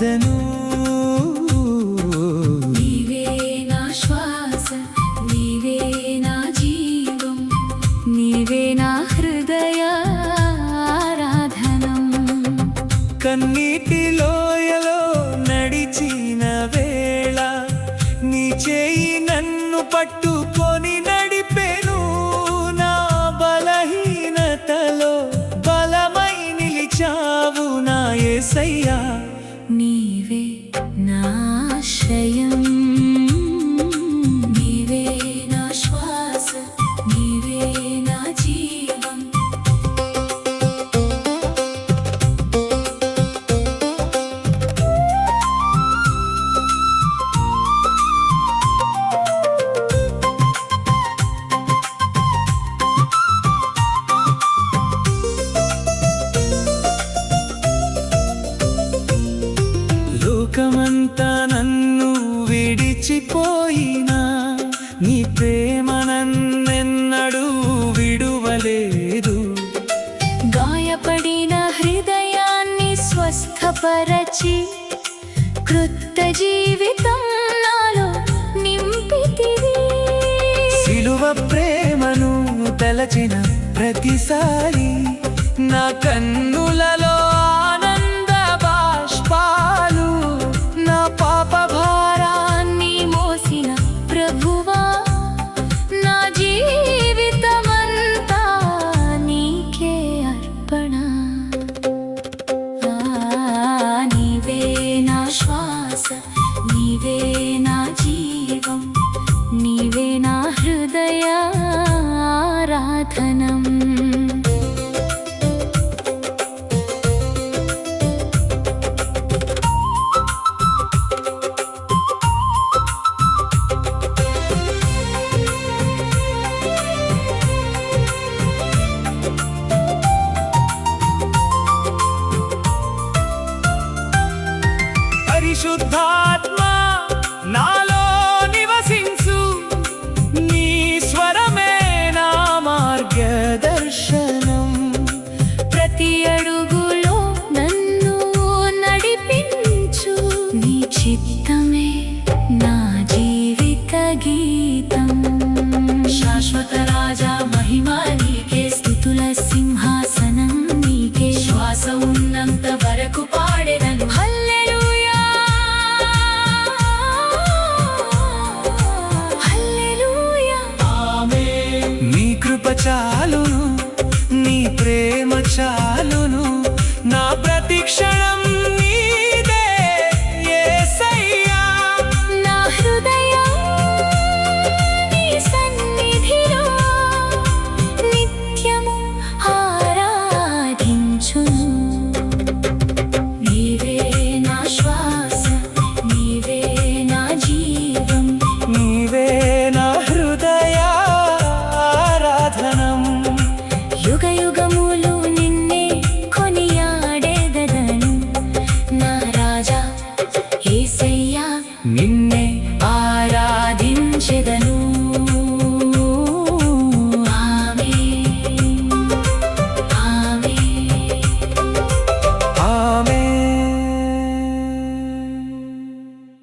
వేదను. నీవే నా శ్వాస, నీవే నా జీవం, నీవే నా హృదయారాధనం. కన్నీటి లోయలో నడిచిన వేళ నీ చేయి నన్ను పట్టుకొని నడిపెను. నా బలహీనతలో బలమై నిలిచావు నా యేసయ్యా. నీవే నా ఆశ్రయం, నీవే నా శ్వాస, నీవే నా జీవం. లోకమంతా నన్ను విడిచిపోయినా నీ ప్రేమ నన్నెన్నడూ విడువలేదు. గాయపడిన హృదయాన్ని స్వస్థపరచి కృత జీవితం నాలో నింపితివి. సిలువ ప్రేమను తలచిన ప్రతిసారి నా కన్నులలో ఆనంద బాష్పాలు. నా పాప భారాన్ని మోసిన ప్రభువా, నా జీవితమంతా నీకే అర్పణ. నీవే నా శ్వాస, నీవే నా జీవం, నీవే నా హృదయారాధనం. పరిశుద్ధాత్మ నాలో నివసించు, నీ స్వరమే నా మార్గదర్శనం. ప్రతి అడుగులో నన్ను నడిపించు, నీ చిత్తమే నా జీవిత గీతం. శాశ్వత రాజా మహిమా నీకే, స్తుతుల సింహాసనం నీకే. శ్వాస ఉన్నంత వరకు పాడెదను హల్లెలూయా, హల్లెలూయా, ఆమేన్. నీ కృప చాలును, నీ ప్రేమ చాలును, నా ప్రతి క్షణం నీదే యేసయ్యా. నా హృదయం నీ సన్నిధిలో నిత్యము ఆరాధించును. నీవే నా శ్వాస, నీవే నా జీవం, నీవే నా హృదయారాధనం. యుగ యుగములు నిన్నే కొనియాడెదను నా రాజా యేసయ్యా. నిన్ను